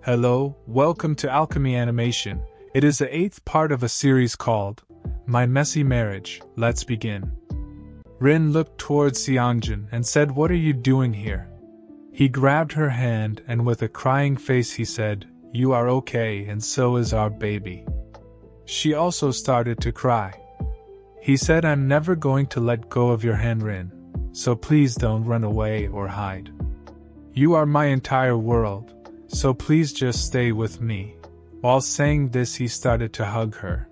Hello, welcome to Alchemy Animation. It is the 8th part of a series called My Messy Marriage. Let's begin. Rin looked towards Seongjin and said, "What are you doing here?" He grabbed her hand and with a crying face he said, "You are okay and so is our baby." She also started to cry. He said, "I'm never going to let go of your hand, Rin, so please don't run away or hide. You are my entire world, so please just stay with me." While saying this he started to hug her.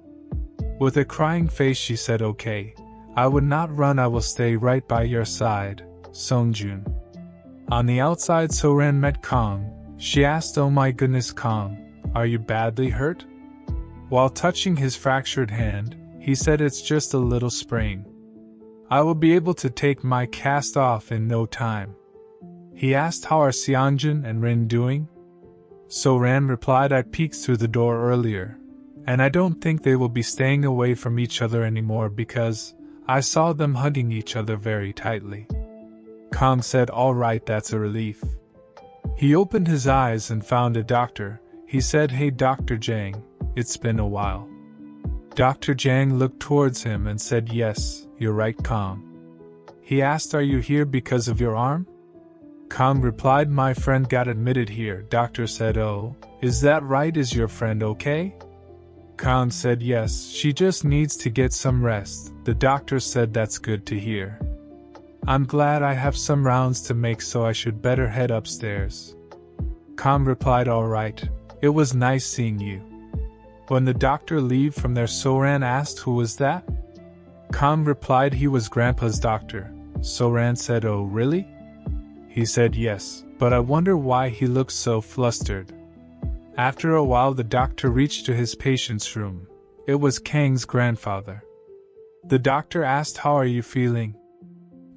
With a crying face she said, "Okay, I would not run, I will stay right by your side, Seongjun." On the outside Soran met Kang. She asked, "Oh my goodness Kang, are you badly hurt?" While touching his fractured hand, he said, "It's just a little sprain. I will be able to take my cast off in no time." He asked, "How are Seongjin and Rin doing?" Soran replied, "I peeked through the door earlier, and I don't think they will be staying away from each other anymore because I saw them hugging each other very tightly." Kang said, "All right, that's a relief." He opened his eyes and found a doctor. He said, "Hey Dr. Jang, it's been a while." Dr. Jang looked towards him and said, "Yes, you're right Kang." He asked, "Are you here because of your arm?" Kang replied, "My friend got admitted here." Doctor said, "Oh, is that right? Is your friend okay?" Kang said, "Yes, she just needs to get some rest." The doctor said, "That's good to hear. I'm glad I have some rounds to make, so I should better head upstairs." Kang replied, "All right, it was nice seeing you." When the doctor left from there, Soran asked, "Who was that?" Kang replied, "He was Grandpa's doctor." Soran said, "Oh really?" He said, "Yes, but I wonder why he looks so flustered." After a while the doctor reached to his patient's room. It was Kang's grandfather. The doctor asked, "How are you feeling?"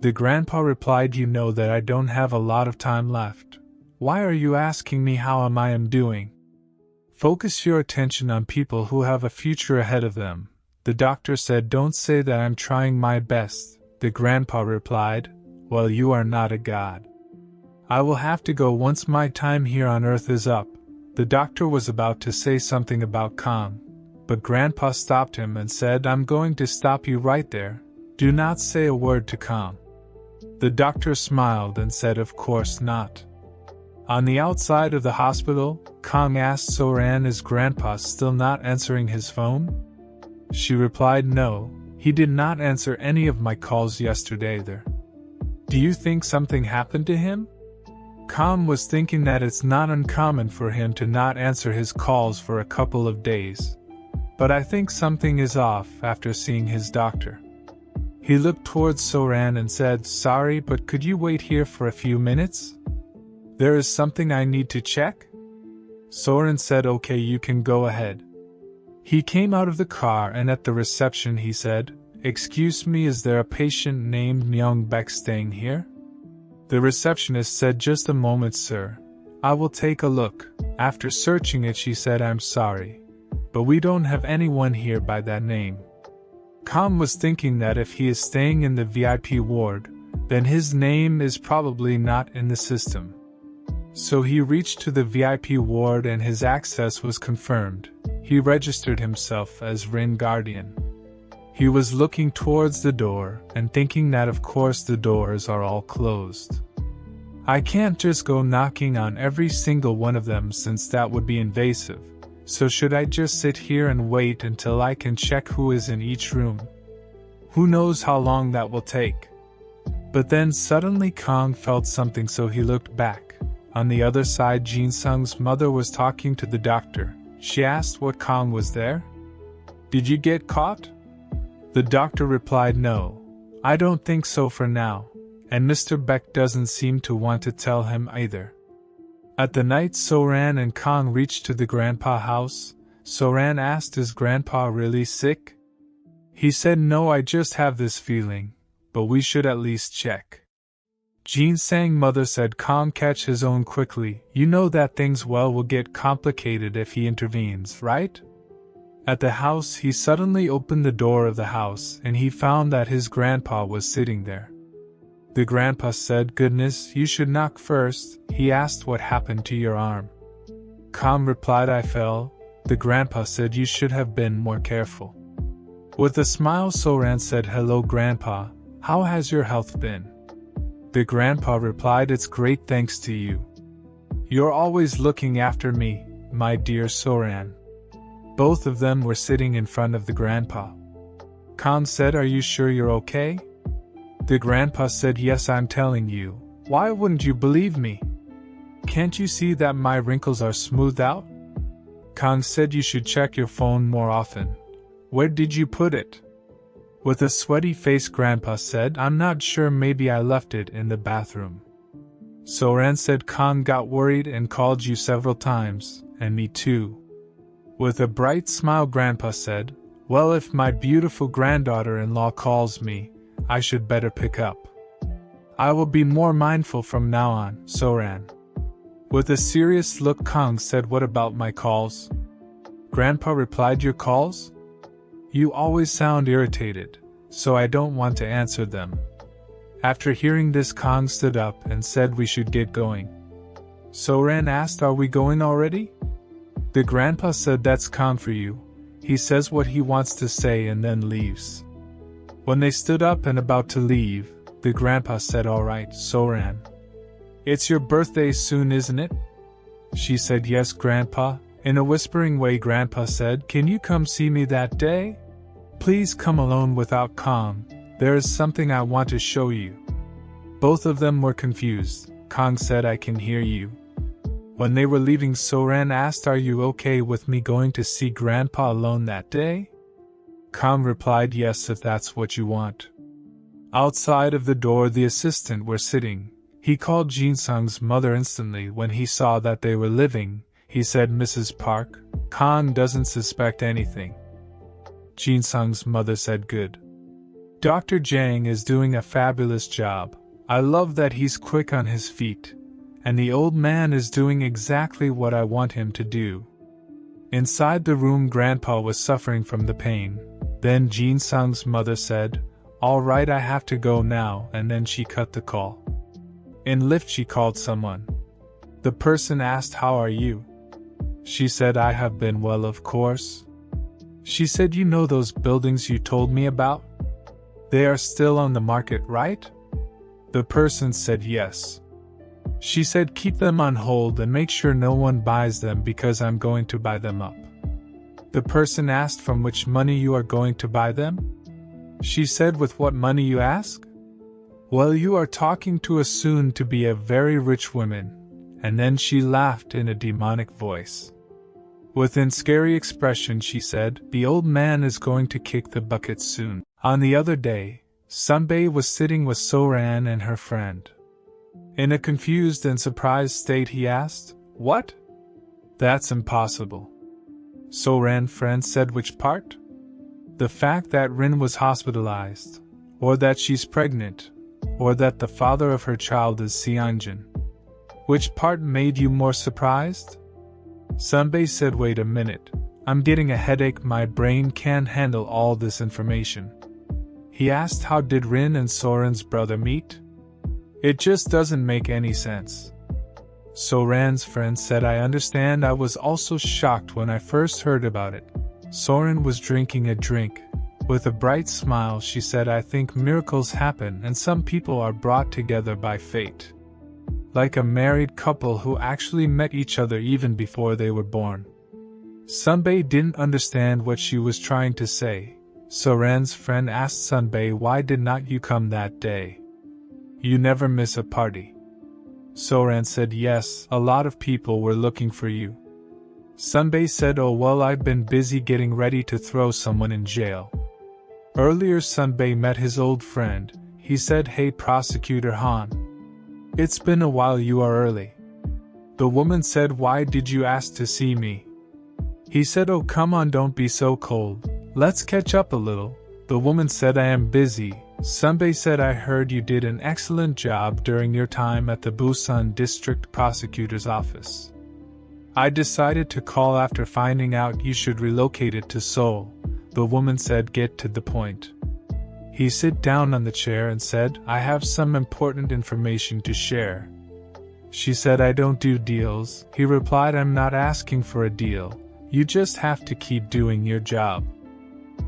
The grandpa replied, "You know that I don't have a lot of time left. Why are you asking me how I am doing? Focus your attention on people who have a future ahead of them." The doctor said, "Don't say that, I'm trying my best." The grandpa replied, "Well, you are not a god. I will have to go once my time here on earth is up." The doctor was about to say something about Kang, but Grandpa stopped him and said, "I'm going to stop you right there. Do not say a word to Kang." The doctor smiled and said, "Of course not." On the outside of the hospital, Kang asked Soran, "Is Grandpa still not answering his phone?" She replied, "No, he did not answer any of my calls yesterday either." "Do you think something happened to him?" Kang was thinking that it's not uncommon for him to not answer his calls for a couple of days. "But I think something is off after seeing his doctor." He looked towards Soran and said, "Sorry, but could you wait here for a few minutes? There is something I need to check." Soran said, "Okay, you can go ahead." He came out of the car and at the reception he said, "Excuse me, is there a patient named Myung Baek staying here?" The receptionist said, "Just a moment, sir. I will take a look." After searching it, she said, "I'm sorry, but we don't have anyone here by that name." Kang was thinking that if he is staying in the VIP ward, then his name is probably not in the system. So he reached to the VIP ward and his access was confirmed. He registered himself as Rin Guardian. He was looking towards the door and thinking that of course the doors are all closed. I can't just go knocking on every single one of them since that would be invasive. So should I just sit here and wait until I can check who is in each room? Who knows how long that will take? But then suddenly Kang felt something, so he looked back. On the other side, Jin Sung's mother was talking to the doctor. She asked what Kang was there. "Did you get caught?" The doctor replied, "No, I don't think so for now," and Mr. Baek doesn't seem to want to tell him either. At the night, Soran and Kang reached to the grandpa house. Soran asked, "Is Grandpa really sick?" He said, "No, I just have this feeling, but we should at least check." Jin Sang's mother said, "Kang catch his own quickly. You know that things will get complicated if he intervenes, right?" At the house, he suddenly opened the door of the house and he found that his grandpa was sitting there. The grandpa said, "Goodness, you should knock first." He asked, "What happened to your arm?" Kang replied, I fell. The grandpa said, you should have been more careful. With a smile, Soran said, hello grandpa, how has your health been? The grandpa replied, it's great thanks to you. You're always looking after me, my dear Soran. Both of them were sitting in front of the grandpa. Kang said, are you sure you're okay? The grandpa said, yes, I'm telling you. Why wouldn't you believe me? Can't you see that my wrinkles are smoothed out? Kang said, you should check your phone more often. Where did you put it? With a sweaty face, grandpa said, I'm not sure, maybe I left it in the bathroom. Soran said, Kang got worried and called you several times, and me too. With a bright smile, grandpa said, well, if my beautiful granddaughter-in-law calls me, I should better pick up. I will be more mindful from now on, Soran. With a serious look, Kang said, what about my calls? Grandpa replied, your calls? You always sound irritated, so I don't want to answer them. After hearing this, Kang stood up and said we should get going. Soran asked, are we going already? The grandpa said, that's Kang for you. He says what he wants to say and then leaves. When they stood up and about to leave, the grandpa said, all right, Soran. It's your birthday soon, isn't it? She said, yes, grandpa. In a whispering way, grandpa said, can you come see me that day? Please come alone without Kang. There is something I want to show you. Both of them were confused. Kang said, I can hear you. When they were leaving, Soran asked, are you okay with me going to see grandpa alone that day? Kang replied, yes, if that's what you want. Outside of the door, the assistant were sitting. He called Jin-sung's mother instantly when he saw that they were living. He said, Mrs. Park, Kang doesn't suspect anything. Jin-sung's mother said, good. Dr. Jang is doing a fabulous job. I love that he's quick on his feet. And the old man is doing exactly what I want him to do. Inside the room, grandpa was suffering from the pain. Then Jin-sung's mother said, all right, I have to go now, and then she cut the call. In lift, she called someone. The person asked, how are you? She said, I have been well, of course. She said, you know those buildings you told me about? They are still on the market, right? The person said yes. She said, keep them on hold and make sure no one buys them because I'm going to buy them up. The person asked, from which money you are going to buy them? She said, with what money, you ask? Well, you are talking to a soon-to-be a very rich woman. And then she laughed in a demonic voice. With scary expression, she said, the old man is going to kick the bucket soon. On the other day, Sunbae was sitting with Soran and her friend. In a confused and surprised state, he asked, what? That's impossible. Soran's friend said, which part? The fact that Rin was hospitalized, or that she's pregnant, or that the father of her child is Seonjin. Which part made you more surprised? Sunbae said, wait a minute, I'm getting a headache, my brain can't handle all this information. He asked, how did Rin and Soran's brother meet? It just doesn't make any sense. Soran's friend said, I understand. I was also shocked when I first heard about it. Soran was drinking a drink. With a bright smile, she said, I think miracles happen and some people are brought together by fate. Like a married couple who actually met each other even before they were born. Sunbae didn't understand what she was trying to say. Soran's friend asked Sunbae, why did not you come that day? You never miss a party. Soran said, yes, a lot of people were looking for you. Sunbae said, oh well, I've been busy getting ready to throw someone in jail. Earlier, Sunbae met his old friend. He said, hey Prosecutor Han. It's been a while, you are early. The woman said, why did you ask to see me? He said, oh come on, don't be so cold. Let's catch up a little. The woman said, I am busy. Sunbae said, I heard you did an excellent job during your time at the Busan District Prosecutor's Office. I decided to call after finding out you should relocate it to Seoul. The woman said, get to the point. He sat down on the chair and said, I have some important information to share. She said, I don't do deals. He replied, I'm not asking for a deal. You just have to keep doing your job.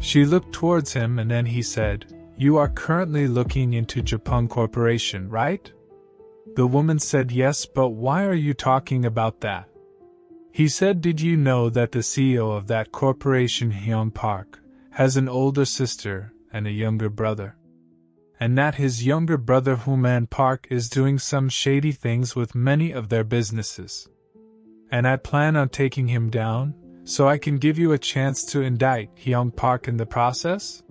She looked towards him and then he said, You are currently looking into Japan Corporation, right? The woman said yes, but why are you talking about that? He said, Did you know that the CEO of that corporation, Hyun Park, has an older sister and a younger brother? And that his younger brother, Hooman Park, is doing some shady things with many of their businesses. And I plan on taking him down, so I can give you a chance to indict Hyun Park in the process?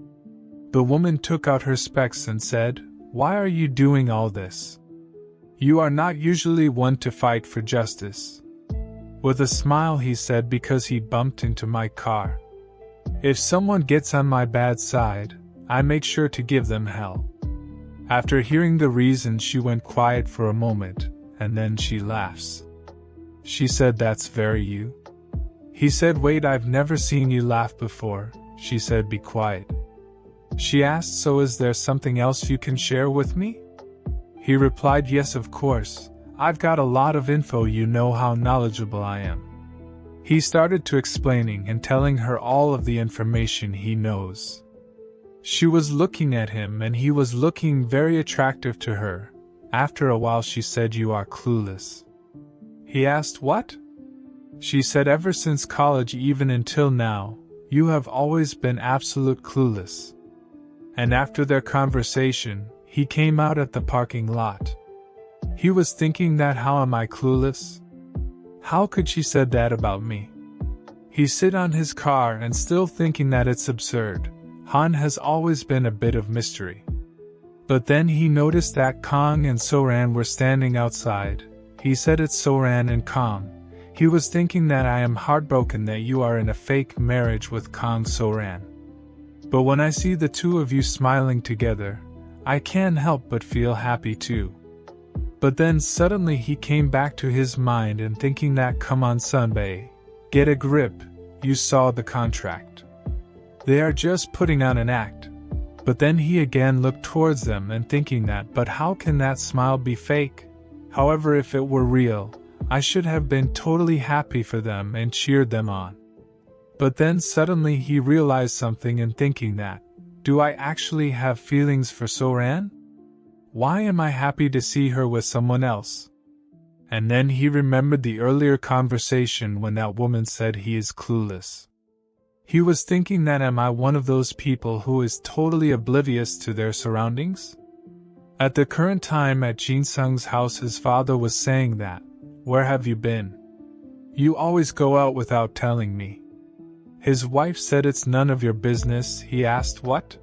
The woman took out her specs and said, Why are you doing all this? You are not usually one to fight for justice. With a smile he said, Because he bumped into my car. If someone gets on my bad side, I make sure to give them hell. After hearing the reason, she went quiet for a moment, and then she laughs. She said, That's very you. He said, Wait, I've never seen you laugh before. She said, Be quiet. She asked, So is there something else you can share with me? He replied, Yes, of course. I've got a lot of info, you know how knowledgeable I am. He started to explaining and telling her all of the information he knows. She was looking at him and he was looking very attractive to her. After a while she said, You are clueless. He asked, What? She said, Ever since college, even until now, you have always been absolute clueless. And after their conversation, he came out at the parking lot. He was thinking that, how am I clueless? How could she said that about me? He sit on his car and still thinking that it's absurd. Han has always been a bit of mystery. But then he noticed that Kang and Soran were standing outside. He said, It's Soran and Kang. He was thinking that I am heartbroken that you are in a fake marriage with Kang Soran. But when I see the two of you smiling together, I can't help but feel happy too. But then suddenly he came back to his mind and thinking that, Come on Sunbae, get a grip, you saw the contract. They are just putting on an act. But then he again looked towards them and thinking that, but how can that smile be fake? However, if it were real, I should have been totally happy for them and cheered them on. But then suddenly he realized something and thinking that, do I actually have feelings for Soran? Why am I happy to see her with someone else? And then he remembered the earlier conversation when that woman said he is clueless. He was thinking that, am I one of those people who is totally oblivious to their surroundings? At the current time at Jin Sung's house, his father was saying that, Where have you been? You always go out without telling me. His wife said, It's none of your business. He asked, What?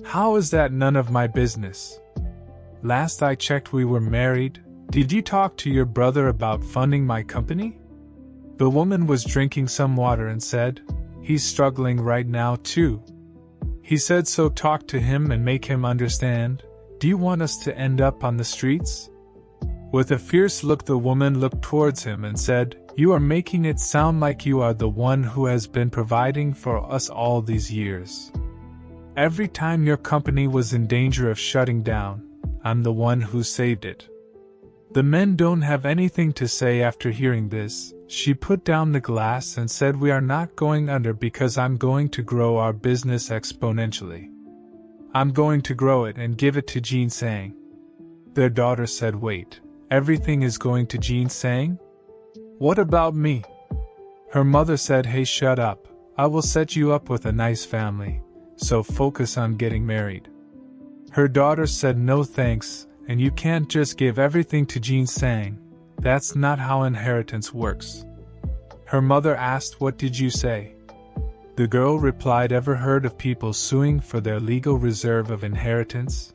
How is that none of my business? Last I checked we were married. Did you talk to your brother about funding my company? The woman was drinking some water and said, He's struggling right now too. He said, So talk to him and make him understand. Do you want us to end up on the streets? With a fierce look the woman looked towards him and said, You are making it sound like you are the one who has been providing for us all these years. Every time your company was in danger of shutting down, I'm the one who saved it. The men don't have anything to say after hearing this. She put down the glass and said, We are not going under because I'm going to grow our business exponentially. I'm going to grow it and give it to Jin Sang. Their daughter said, Wait, everything is going to Jin Sang? What about me? Her mother said, Hey, shut up. I will set you up with a nice family, so focus on getting married. Her daughter said, No thanks, and you can't just give everything to Jin Sang. That's not how inheritance works. Her mother asked, What did you say? The girl replied, Ever heard of people suing for their legal reserve of inheritance?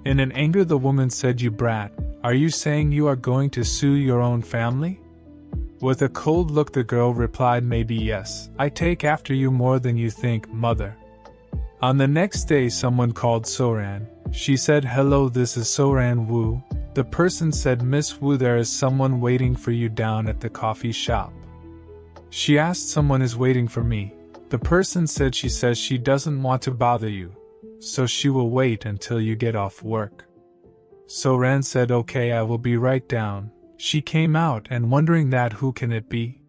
In an anger the woman said, You brat, are you saying you are going to sue your own family? With a cold look the girl replied, Maybe yes, I take after you more than you think, mother. On the next day someone called Soran. She said, Hello, this is Soran Wu. The person said, Miss Wu, there is someone waiting for you down at the coffee shop. She asked, Someone is waiting for me. The person said she says she doesn't want to bother you, so she will wait until you get off work. Soran said, Okay, I will be right down. She came out and wondering that who can it be?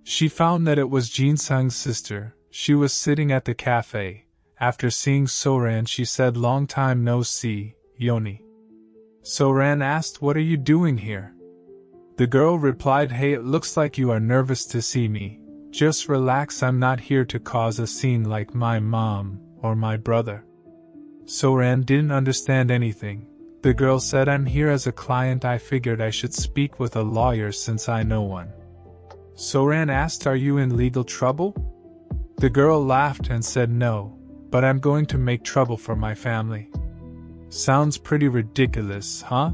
She found that it was Jin Sung's sister. She was sitting at the cafe. After seeing Soran, she said, "Long time no see, Yoni." Soran asked, "What are you doing here?" The girl replied, "Hey, it looks like you are nervous to see me. Just relax, I'm not here to cause a scene like my mom or my brother." Soran didn't understand anything. The girl said, "I'm here as a client. I figured I should speak with a lawyer since I know one." Soran asked, "Are you in legal trouble?" The girl laughed and said, "No, but I'm going to make trouble for my family." Sounds pretty ridiculous, huh?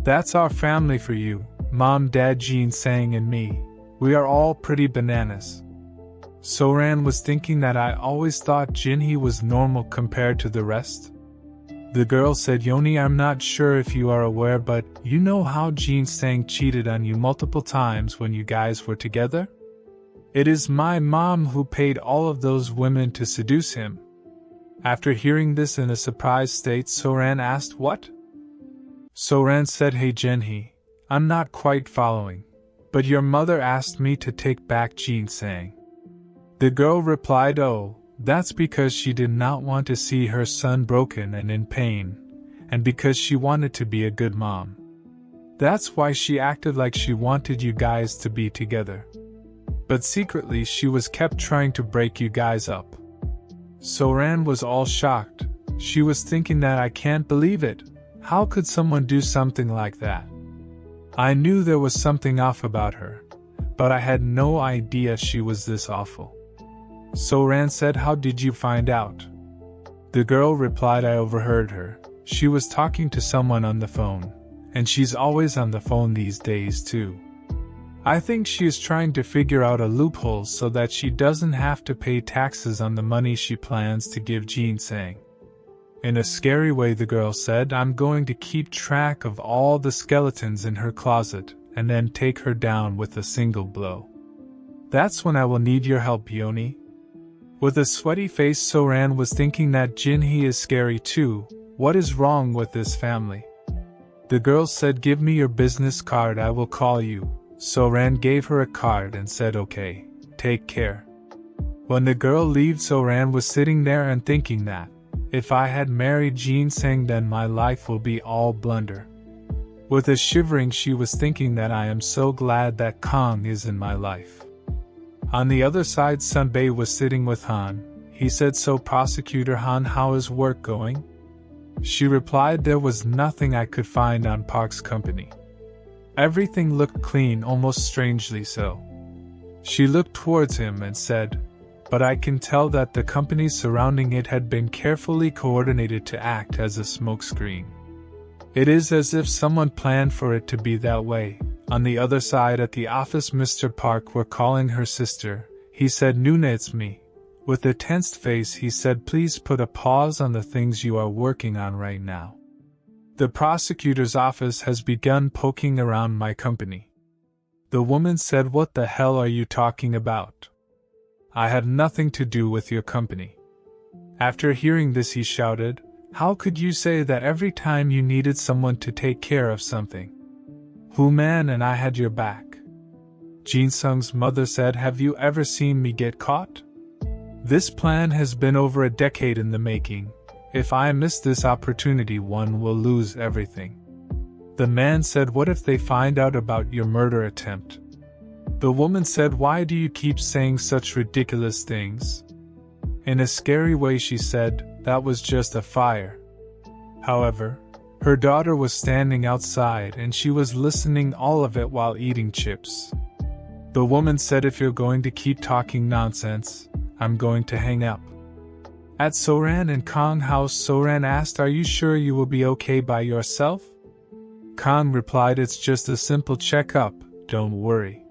That's our family for you, Mom, Dad, Jin Sang and me. We are all pretty bananas. Soran was thinking that I always thought Jinhee was normal compared to the rest. The girl said, "Yoni, I'm not sure if you are aware, but you know how Jin Sang cheated on you multiple times when you guys were together? It is my mom who paid all of those women to seduce him." After hearing this in a surprised state, Soran asked, "What?" Soran said, "Hey Jinhee, I'm not quite following, but your mother asked me to take back Jin Sang." The girl replied, "Oh, that's because she did not want to see her son broken and in pain, and because she wanted to be a good mom. That's why she acted like she wanted you guys to be together. But secretly she was kept trying to break you guys up." Soran was all shocked. She was thinking that I can't believe it. How could someone do something like that? I knew there was something off about her, but I had no idea she was this awful. Soran said, "How did you find out?" The girl replied, "I overheard her. She was talking to someone on the phone, and she's always on the phone these days too. I think she is trying to figure out a loophole so that she doesn't have to pay taxes on the money she plans to give Jin Sang." In a scary way, the girl said, "I'm going to keep track of all the skeletons in her closet and then take her down with a single blow. That's when I will need your help, Yoni." With a sweaty face, Soran was thinking that Jinhee is scary too. What is wrong with this family? The girl said, "Give me your business card, I will call you." Soran gave her a card and said, "Okay, take care." When the girl left, Soran was sitting there and thinking that, if I had married Jin Sang, then my life will be all blunder. With a shivering, she was thinking that I am so glad that Kang is in my life. On the other side, Sunbae was sitting with Han. He said, "So Prosecutor Han, how is work going?" She replied, "There was nothing I could find on Park's company. Everything looked clean, almost strangely so." She looked towards him and said, "But I can tell that the companies surrounding it had been carefully coordinated to act as a smokescreen. It is as if someone planned for it to be that way." On the other side at the office, Mr. Park were calling her sister. He said, "Nuna, it's me." With a tensed face, he said, "Please put a pause on the things you are working on right now. The prosecutor's office has begun poking around my company." The woman said, "What the hell are you talking about? I had nothing to do with your company." After hearing this, he shouted, "How could you say that every time you needed someone to take care of something? Who man and I had your back?" Jin Sung's mother said, "Have you ever seen me get caught? This plan has been over a decade in the making. If I miss this opportunity, one will lose everything." The man said, "What if they find out about your murder attempt?" The woman said, "Why do you keep saying such ridiculous things?" In a scary way, she said, "That was just a fire." However, her daughter was standing outside and she was listening all of it while eating chips. The woman said, "If you're going to keep talking nonsense, I'm going to hang up." At Soran and Kang's house, Soran asked, "Are you sure you will be okay by yourself?" Kang replied, "It's just a simple checkup, don't worry."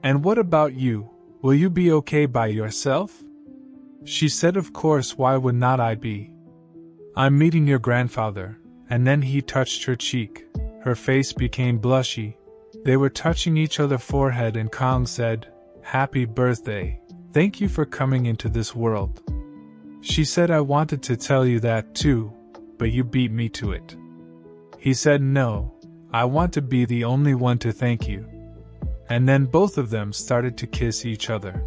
"And what about you? Will you be okay by yourself?" She said, "Of course, why would not I be? I'm meeting your grandfather." And then he touched her cheek. Her face became blushy. They were touching each other's forehead and Kang said, "Happy birthday. Thank you for coming into this world." She said, "I wanted to tell you that too, but you beat me to it." He said, "No, I want to be the only one to thank you. And then both of them started to kiss each other.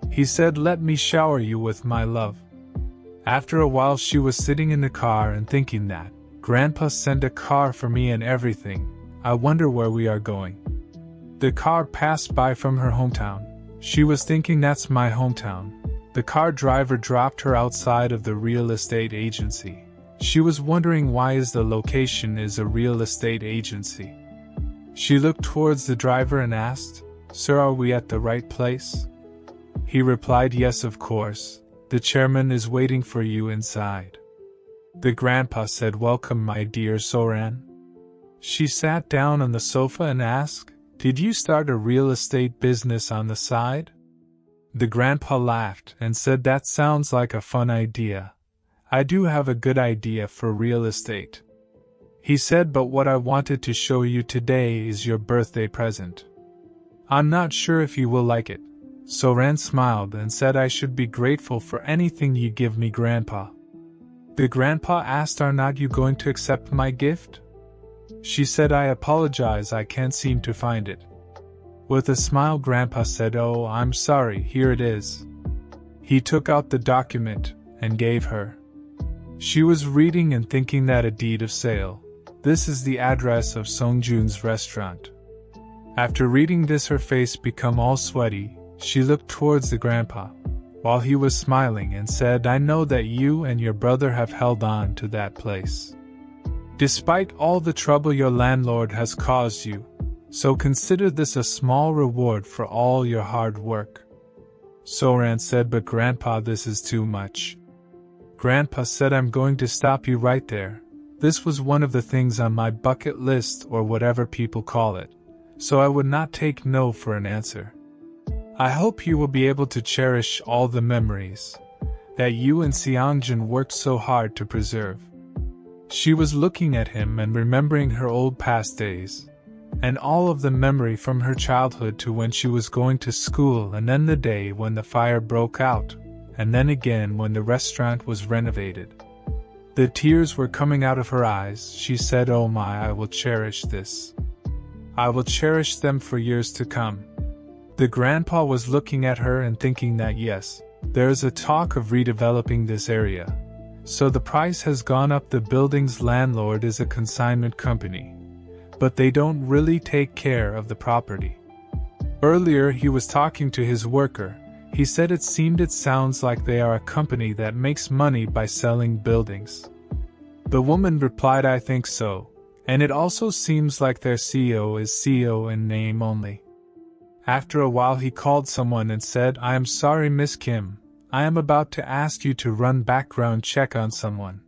He said, let me shower you with my love. After a while she was sitting in the car and thinking that, Grandpa sent a car for me and everything, I wonder where we are going. The car passed by from her hometown. She was thinking that's my hometown. The car driver dropped her outside of the real estate agency. She was wondering why the location is a real estate agency. She looked towards the driver and asked, Sir, are we at the right place? He replied, yes, of course. The chairman is waiting for you inside. The grandpa said, welcome, my dear Soran. She sat down on the sofa and asked, did you start a real estate business on the side? The grandpa laughed and said, that sounds like a fun idea. I do have a good idea for real estate. He said, but what I wanted to show you today is your birthday present. I'm not sure if you will like it. Soran smiled and said, I should be grateful for anything you give me, Grandpa. The grandpa asked, are not you going to accept my gift? She said, I apologize, I can't seem to find it. With a smile, Grandpa said, oh, I'm sorry, here it is. He took out the document and gave her. She was reading and thinking that a deed of sale. This is the address of Songjun's restaurant. After reading this, her face became all sweaty. She looked towards the grandpa, while he was smiling, and said, I know that you and your brother have held on to that place, despite all the trouble your landlord has caused you, so consider this a small reward for all your hard work. Soran said, but Grandpa, this is too much. Grandpa said, I'm going to stop you right there. This was one of the things on my bucket list, or whatever people call it, so I would not take no for an answer. I hope you will be able to cherish all the memories that you and Seongjin worked so hard to preserve. She was looking at him and remembering her old past days, and all of the memory from her childhood to when she was going to school, and then the day when the fire broke out, and then again when the restaurant was renovated. The tears were coming out of her eyes. She said, oh my, I will cherish this. I will cherish them for years to come. The grandpa was looking at her and thinking that yes, there is a talk of redeveloping this area. So the price has gone up. The building's landlord is a consignment company, but they don't really take care of the property. Earlier he was talking to his worker. He said it sounds like they are a company that makes money by selling buildings. The woman replied, I think so, and it also seems like their CEO is CEO in name only. After a while he called someone and said, I am sorry, Miss Kim, I am about to ask you to run background check on someone.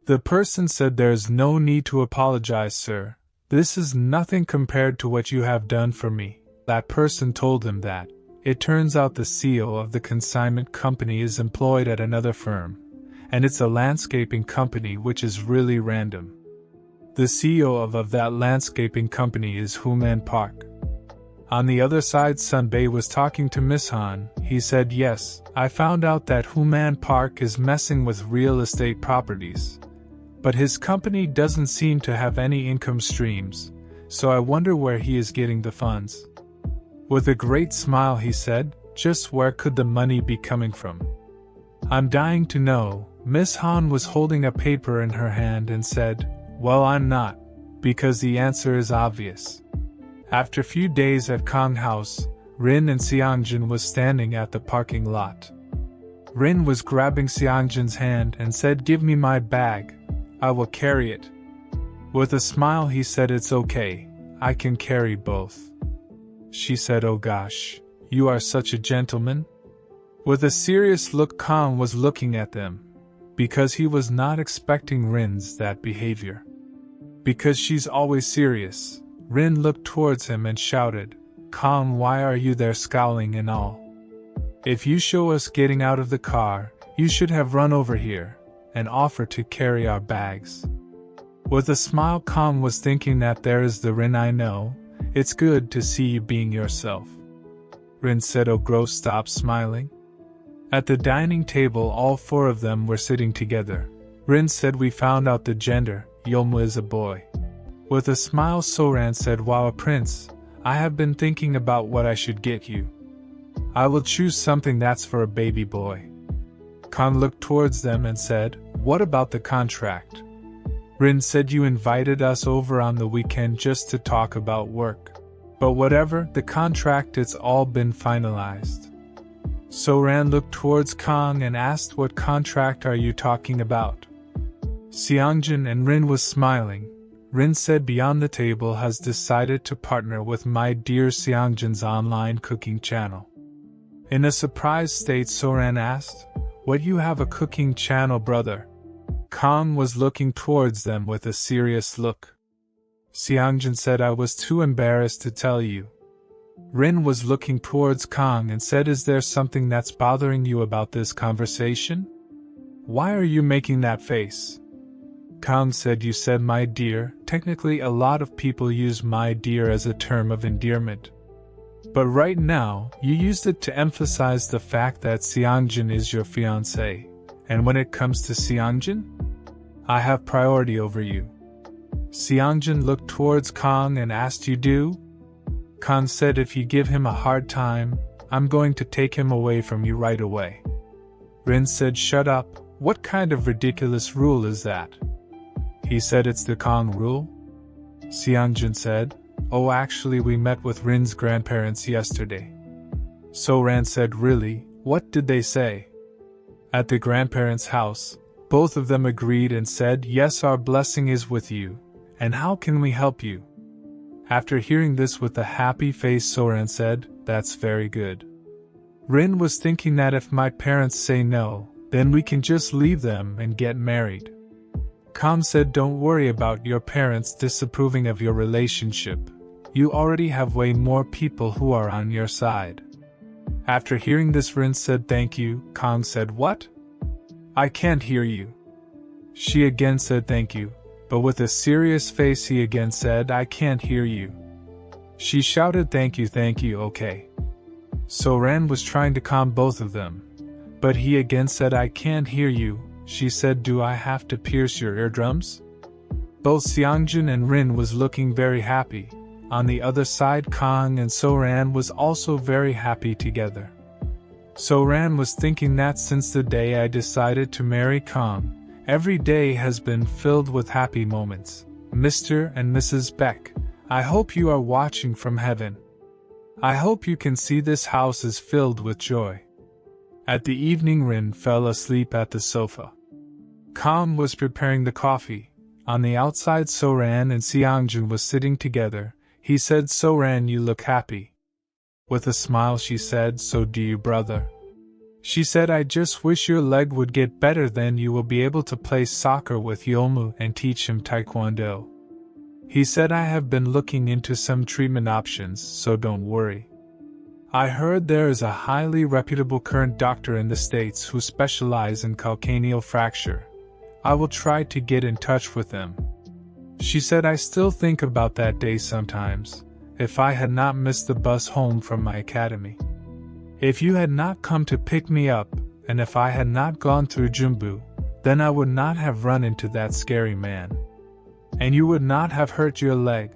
The person said, there's no need to apologize, sir. This is nothing compared to what you have done for me. That person told him that. It turns out the CEO of the consignment company is employed at another firm, and it's a landscaping company, which is really random. The CEO of that landscaping company is Human Park. On the other side, Sunbae was talking to Miss Han. He said, yes, I found out that Human Park is messing with real estate properties, but his company doesn't seem to have any income streams, so I wonder where he is getting the funds. With a great smile he said, just where could the money be coming from? I'm dying to know. Miss Han was holding a paper in her hand and said, well, I'm not, because the answer is obvious. After a few days at Kang House, Rin and Seongjin was standing at the parking lot. Rin was grabbing Seongjin's hand and said, give me my bag, I will carry it. With a smile he said, it's okay, I can carry both. She said, oh gosh, you are such a gentleman. With a serious look, Kang was looking at them, because he was not expecting Rin's that behavior. Because she's always serious, Rin looked towards him and shouted, Kang, why are you there scowling and all? If you show us getting out of the car, you should have run over here and offered to carry our bags. With a smile, Kang was thinking that there is the Rin I know. It's good to see you being yourself. Rin said, oh gross, stop smiling. At the dining table, all four of them were sitting together. Rin said, we found out the gender, Yolma is a boy. With a smile, Soran said, wow, Prince, I have been thinking about what I should get you. I will choose something that's for a baby boy. Kang looked towards them and said, what about the contract? Rin said you invited us over on the weekend just to talk about work. But whatever, the contract, it's all been finalized. Soran looked towards Kang and asked, what contract are you talking about? Seongjin and Rin was smiling. Rin said Beyond the Table has decided to partner with my dear Seongjin's online cooking channel. In a surprised state, Soran asked, what, you have a cooking channel, brother? Kang was looking towards them with a serious look. Seongjin said, I was too embarrassed to tell you. Rin was looking towards Kang and said, is there something that's bothering you about this conversation? Why are you making that face? Kang said, you said my dear. Technically a lot of people use my dear as a term of endearment. But right now, you used it to emphasize the fact that Seongjin is your fiancé. And when it comes to Seongjin, I have priority over you. Seongjin looked towards Kang and asked, you do? Kang said, if you give him a hard time, I'm going to take him away from you right away. Rin said, shut up, what kind of ridiculous rule is that? He said, it's the Kang rule. Seongjin said, oh, actually we met with Rin's grandparents yesterday. Soran said, really, what did they say? At the grandparents' house, both of them agreed and said, yes, our blessing is with you, and how can we help you? After hearing this with a happy face, Soran said, that's very good. Rin was thinking that if my parents say no, then we can just leave them and get married. Kang said, don't worry about your parents disapproving of your relationship. You already have way more people who are on your side. After hearing this, Rin said, thank you. Kang said, what? I can't hear you. She again said, thank you, but with a serious face he again said, I can't hear you. She shouted, thank you, okay. Soran was trying to calm both of them, but he again said, I can't hear you. She said, do I have to pierce your eardrums? Both Seongjin and Rin was looking very happy. On the other side, Kang and Soran was also very happy together. Soran was thinking that since the day I decided to marry Kang, every day has been filled with happy moments. Mr. and Mrs. Baek, I hope you are watching from heaven. I hope you can see this house is filled with joy. At the evening, Rin fell asleep at the sofa. Kang was preparing the coffee. On the outside, Soran and Seongjin was sitting together. He said, Soran, you look happy. With a smile she said, so do you, brother. She said, I just wish your leg would get better, then you will be able to play soccer with Yomu and teach him taekwondo. He said, I have been looking into some treatment options, so don't worry. I heard there is a highly reputable current doctor in the States who specializes in calcaneal fracture. I will try to get in touch with them. She said, I still think about that day sometimes, if I had not missed the bus home from my academy. If you had not come to pick me up, and if I had not gone through Jumbu, then I would not have run into that scary man. And you would not have hurt your leg.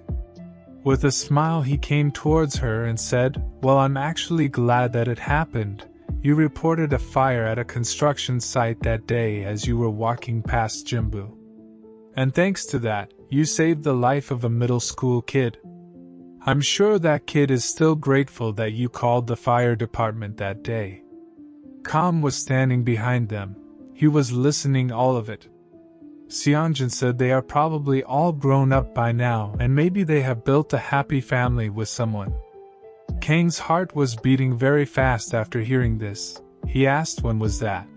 With a smile he came towards her and said, well, I'm actually glad that it happened. You reported a fire at a construction site that day as you were walking past Jumbu. And thanks to that, you saved the life of a middle school kid. I'm sure that kid is still grateful that you called the fire department that day. Kang was standing behind them. He was listening all of it. Seongjin said they are probably all grown up by now and maybe they have built a happy family with someone. Kang's heart was beating very fast after hearing this. He asked, when was that?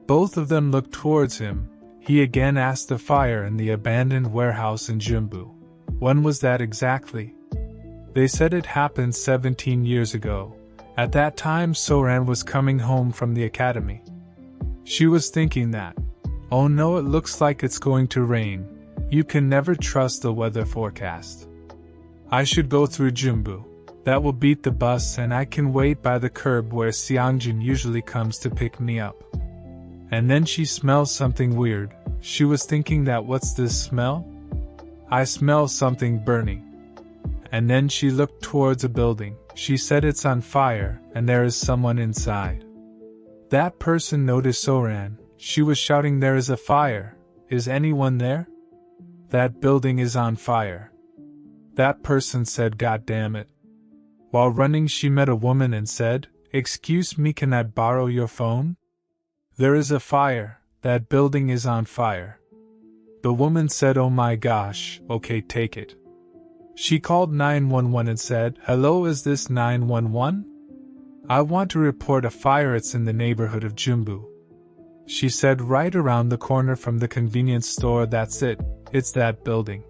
Both of them looked towards him. He again asked, the fire in the abandoned warehouse in Jumbu. When was that exactly? They said it happened 17 years ago. At that time Soran was coming home from the academy. She was thinking that, oh no, it looks like it's going to rain. You can never trust the weather forecast. I should go through Jumbu. That will beat the bus and I can wait by the curb where Seongjin usually comes to pick me up. And then she smells something weird. She was thinking that, what's this smell? I smell something burning. And then she looked towards a building. She said it's on fire, and there is someone inside. That person noticed Soran. She was shouting, there is a fire. Is anyone there? That building is on fire. That person said, God damn it. While running, she met a woman and said, excuse me, can I borrow your phone? There is a fire. That building is on fire. The woman said, oh my gosh, okay, take it. She called 911 and said, hello, is this 911? I want to report a fire, it's in the neighborhood of Jumbu. She said, right around the corner from the convenience store, that's it, it's that building.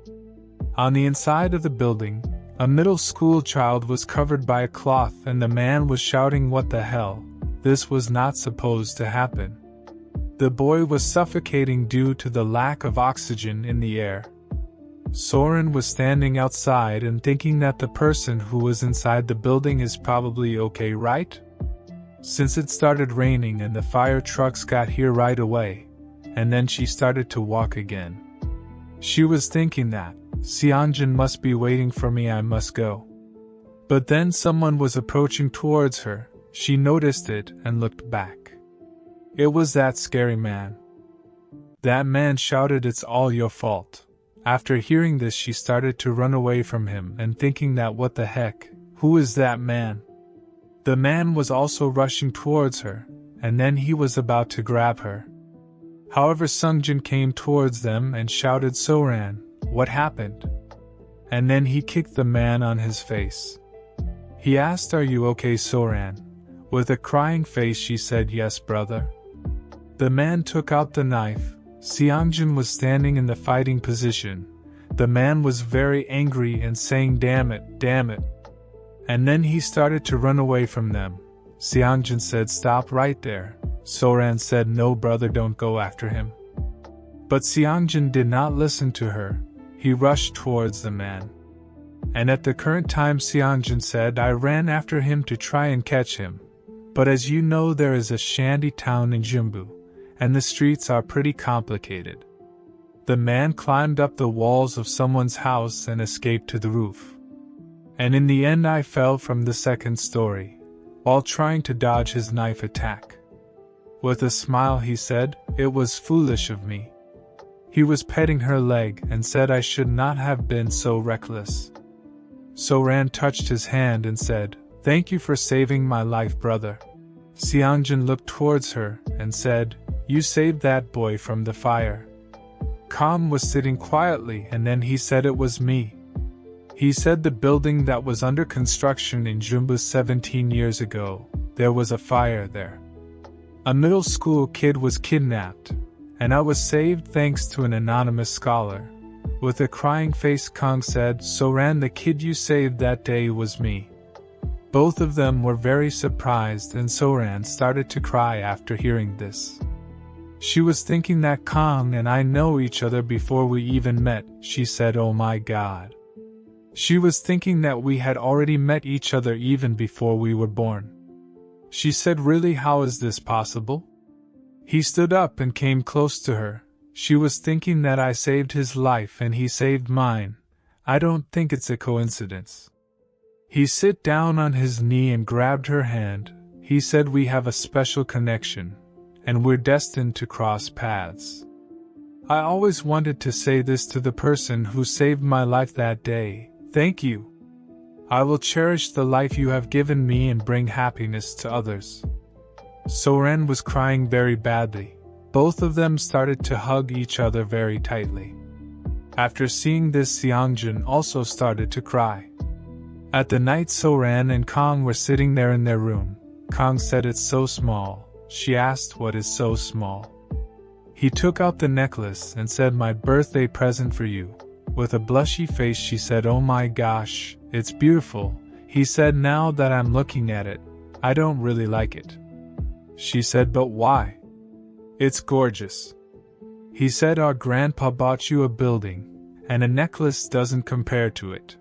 On the inside of the building, a middle school child was covered by a cloth and the man was shouting, what the hell, this was not supposed to happen. The boy was suffocating due to the lack of oxygen in the air. Soren was standing outside and thinking that the person who was inside the building is probably okay, right? Since it started raining and the fire trucks got here right away, and then she started to walk again. She was thinking that, Seongjin must be waiting for me, I must go. But then someone was approaching towards her, she noticed it and looked back. It was that scary man. That man shouted, it's all your fault. After hearing this, she started to run away from him and thinking that what the heck, who is that man? The man was also rushing towards her, and then he was about to grab her. However, Sungjin came towards them and shouted, Soran, what happened? And then he kicked the man on his face. He asked, are you okay, Soran? With a crying face she said, yes, brother. The man took out the knife. Seongjin was standing in the fighting position. The man was very angry and saying, damn it, damn it. And then he started to run away from them. Seongjin said, stop right there. Soran said, no, brother, don't go after him. But Seongjin did not listen to her. He rushed towards the man. And at the current time, Seongjin said, I ran after him to try and catch him. But as you know, there is a shanty town in Jumbu, and the streets are pretty complicated. The man climbed up the walls of someone's house and escaped to the roof. And in the end I fell from the second story, while trying to dodge his knife attack. With a smile he said, it was foolish of me. He was petting her leg and said I should not have been so reckless. Soran touched his hand and said, thank you for saving my life, brother. Seongjin looked towards her and said, you saved that boy from the fire. Kam was sitting quietly and then he said, it was me. He said the building that was under construction in Jumbu 17 years ago, there was a fire there. A middle school kid was kidnapped, and I was saved thanks to an anonymous scholar. With a crying face, Kang said, Soran, the kid you saved that day was me. Both of them were very surprised and Soran started to cry after hearing this. She was thinking that Kang and I know each other before we even met. She said, oh my god. She was thinking that we had already met each other even before we were born. She said, really, how is this possible? He stood up and came close to her. She was thinking that I saved his life and he saved mine. I don't think it's a coincidence. He sat down on his knee and grabbed her hand. He said, we have a special connection, and we're destined to cross paths. I always wanted to say this to the person who saved my life that day. Thank you. I will cherish the life you have given me and bring happiness to others. Soren was crying very badly. Both of them started to hug each other very tightly. After seeing this, Seongjin also started to cry. At the night, Soran and Kang were sitting there in their room. Kang said, it's so small. She asked, what is so small? He took out the necklace and said, my birthday present for you. With a blushy face she said, oh my gosh, it's beautiful. He said, now that I'm looking at it, I don't really like it. She said, but why? It's gorgeous. He said, our grandpa bought you a building, and a necklace doesn't compare to it.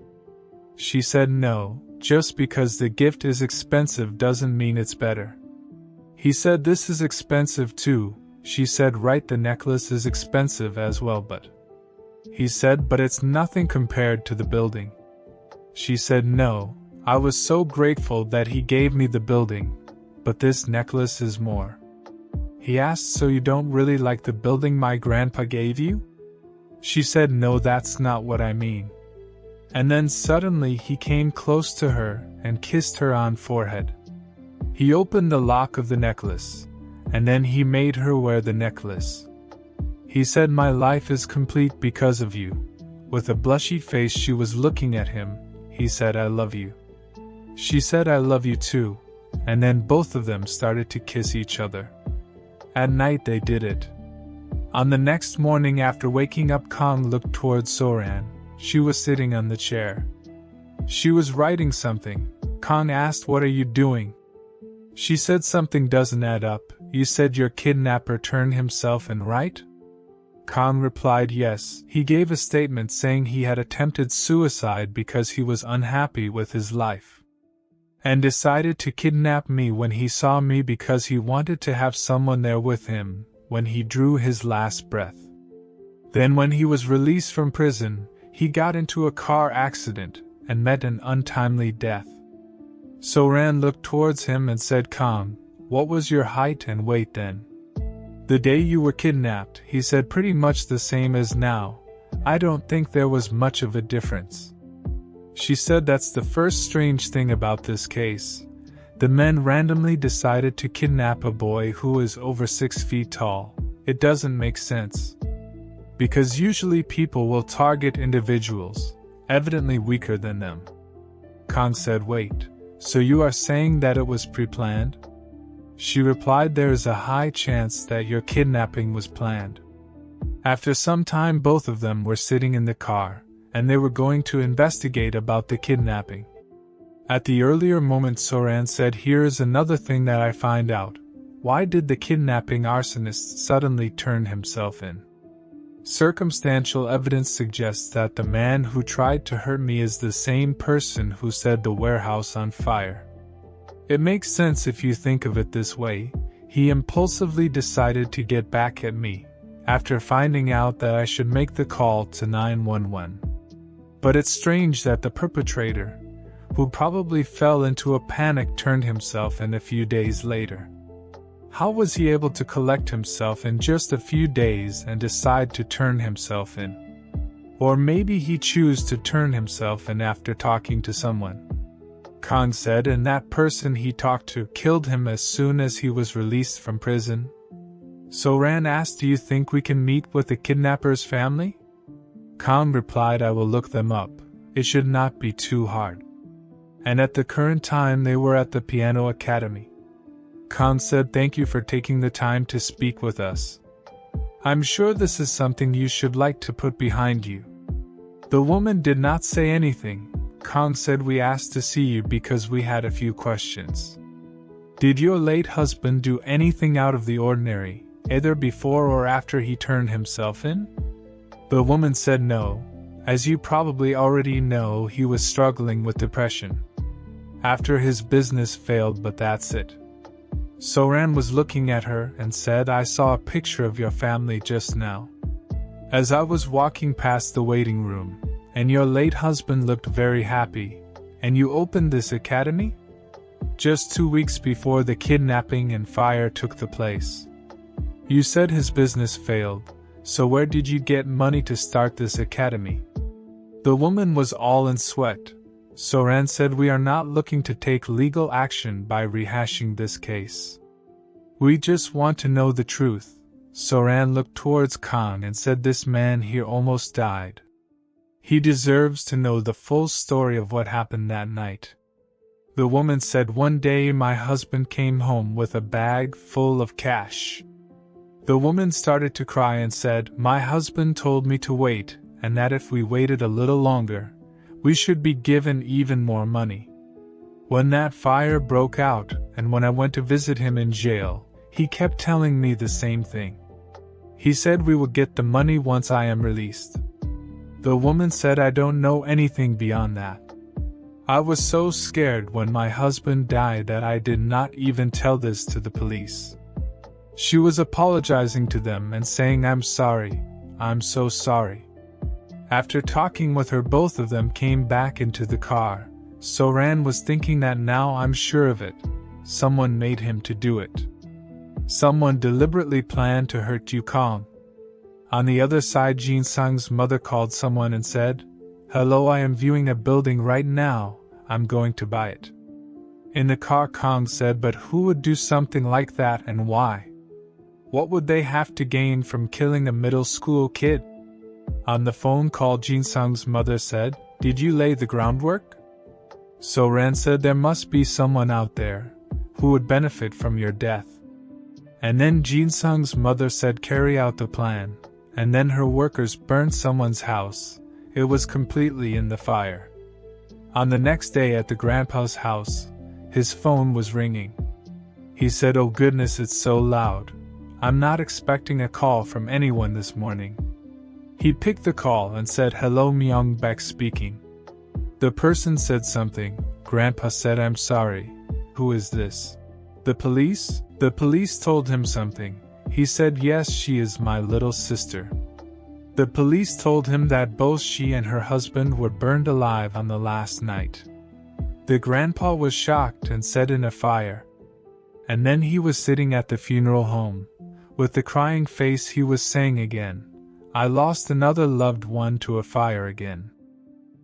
She said, no, just because the gift is expensive doesn't mean it's better. He said, this is expensive too. She said, right, the necklace is expensive as well, but... he said, but it's nothing compared to the building. She said no, I was so grateful that he gave me the building, but this necklace is more. He asked, so you don't really like the building my grandpa gave you? She said no, that's not what I mean. And then suddenly he came close to her and kissed her on forehead. He opened the lock of the necklace, and then he made her wear the necklace. He said, my life is complete because of you. With a blushy face she was looking at him. He said, I love you. She said, I love you too, and then both of them started to kiss each other. At night they did it. On the next morning after waking up, Kang looked towards Soran. She was sitting on the chair. She was writing something. Kang asked, what are you doing? She said, something doesn't add up. You said your kidnapper turned himself in, right? Kang replied yes. He gave a statement saying he had attempted suicide because he was unhappy with his life, and decided to kidnap me when he saw me because he wanted to have someone there with him when he drew his last breath. Then when he was released from prison, he got into a car accident and met an untimely death. Soran looked towards him and said, Kang, what was your height and weight then? The day you were kidnapped, he said, pretty much the same as now. I don't think there was much of a difference. She said, that's the first strange thing about this case. The men randomly decided to kidnap a boy who is over 6 feet tall. It doesn't make sense. Because usually people will target individuals, evidently weaker than them. Kang said, wait, so you are saying that it was pre-planned? She replied, there is a high chance that your kidnapping was planned. After some time both of them were sitting in the car, and they were going to investigate about the kidnapping. At the earlier moment Soran said, here is another thing that I find out. Why did the kidnapping arsonist suddenly turn himself in? Circumstantial evidence suggests that the man who tried to hurt me is the same person who set the warehouse on fire. It makes sense if you think of it this way. He impulsively decided to get back at me, after finding out that I should make the call to 911. But it's strange that the perpetrator, who probably fell into a panic, turned himself in a few days later. How was he able to collect himself in just a few days and decide to turn himself in? Or maybe he chose to turn himself in after talking to someone. Kang said, and that person he talked to killed him as soon as he was released from prison. Soran asked, do you think we can meet with the kidnapper's family? Kang replied, I will look them up. It should not be too hard. And at the current time they were at the piano academy. Kang said, thank you for taking the time to speak with us. I'm sure this is something you should like to put behind you. The woman did not say anything. Kang said, we asked to see you because we had a few questions. Did your late husband do anything out of the ordinary, either before or after he turned himself in? The woman said no. As you probably already know, he was struggling with depression after his business failed, but that's it. Soran was looking at her and said, I saw a picture of your family just now, as I was walking past the waiting room, and your late husband looked very happy. And you opened this academy? Just 2 weeks before the kidnapping and fire took the place. You said his business failed, so where did you get money to start this academy? The woman was all in sweat. Soran said, we are not looking to take legal action by rehashing this case. We just want to know the truth. Soran looked towards Kang and said, this man here almost died. He deserves to know the full story of what happened that night. The woman said, one day my husband came home with a bag full of cash. The woman started to cry and said, my husband told me to wait, and that if we waited a little longer, we should be given even more money. When that fire broke out, and when I went to visit him in jail, he kept telling me the same thing. He said we will get the money once I am released. The woman said, I don't know anything beyond that. I was so scared when my husband died that I did not even tell this to the police. She was apologizing to them and saying, I'm sorry, I'm so sorry. After talking with her, both of them came back into the car. So-ran was thinking that now I'm sure of it. Someone made him to do it. Someone deliberately planned to hurt Yu Kong. On the other side, Jin Sung's mother called someone and said, "Hello, I am viewing a building right now. I'm going to buy it." In the car, Kong said, "But who would do something like that and why? What would they have to gain from killing a middle school kid?" On the phone call, Jin Sung's mother said, "Did you lay the groundwork?" So-ran said, "There must be someone out there who would benefit from your death." And then Jin Sung's mother said, "Carry out the plan." And then her workers burned someone's house. It was completely in the fire. On the next day at the grandpa's house, his phone was ringing. He said, "Oh goodness, it's so loud. I'm not expecting a call from anyone this morning." He picked the call and said, "Hello, Myung Baek speaking." The person said something. Grandpa said, "I'm sorry. Who is this?" "The police?" The police told him something. He said, "Yes, she is my little sister." The police told him that both she and her husband were burned alive on the last night. The grandpa was shocked and said, "In a fire." And then he was sitting at the funeral home. With the crying face, he was saying again, "I lost another loved one to a fire again."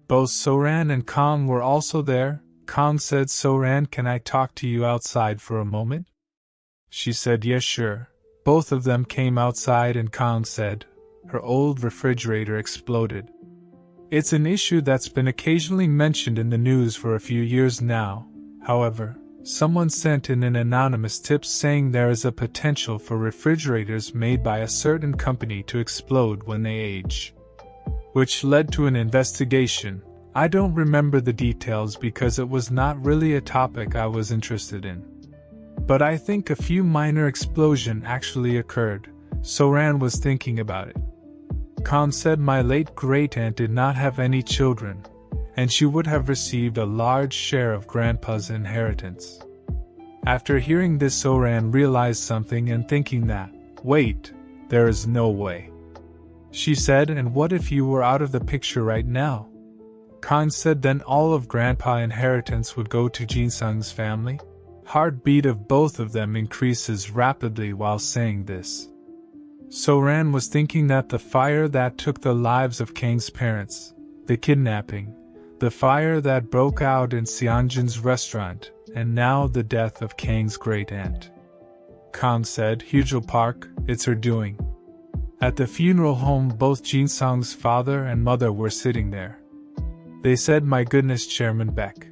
Both So-ran and Kong were also there. Kong said, "So-ran, can I talk to you outside for a moment?" She said, "Yes, sure." Both of them came outside and Kong said, "Her old refrigerator exploded." It's an issue that's been occasionally mentioned in the news for a few years now. However, someone sent in an anonymous tip saying there is a potential for refrigerators made by a certain company to explode when they age, which led to an investigation. I don't remember the details because it was not really a topic I was interested in. But I think a few minor explosions actually occurred. So-ran was thinking about it. Kong said, "My late great-aunt did not have any children, and she would have received a large share of Grandpa's inheritance." After hearing this, So-ran realized something and thinking that, "Wait, there is no way." She said, "And what if you were out of the picture right now?" Kong said, "Then all of Grandpa's inheritance would go to Jin Sung's family." Heartbeat of both of them increases rapidly while saying this. So-ran was thinking that the fire that took the lives of Kang's parents, the kidnapping, the fire that broke out in Seonjin's restaurant, and now the death of Kang's great-aunt. Kong said, "Hyejul Park, it's her doing." At the funeral home, both Jin Sung's father and mother were sitting there. They said, "My goodness, Chairman Baek.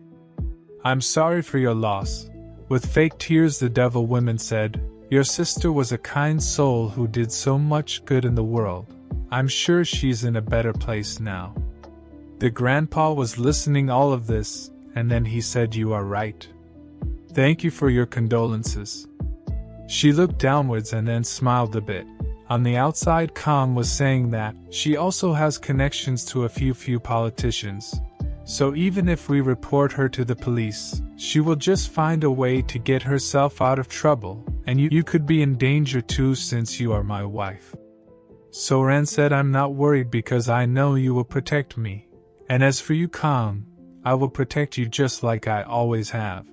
I'm sorry for your loss." With fake tears, the devil women said, "Your sister was a kind soul who did so much good in the world. I'm sure she's in a better place now." The grandpa was listening all of this, and then he said, "You are right. Thank you for your condolences." She looked downwards and then smiled a bit. On the outside, Kong was saying that she also has connections to a few politicians. So even if we report her to the police, she will just find a way to get herself out of trouble, and you could be in danger too since you are my wife. So-ran said, "I'm not worried because I know you will protect me. And as for you, Kong, I will protect you just like I always have."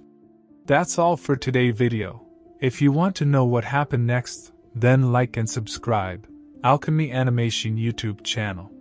That's all for today's video. If you want to know what happened next, then like and subscribe. Alchemy Animation YouTube channel.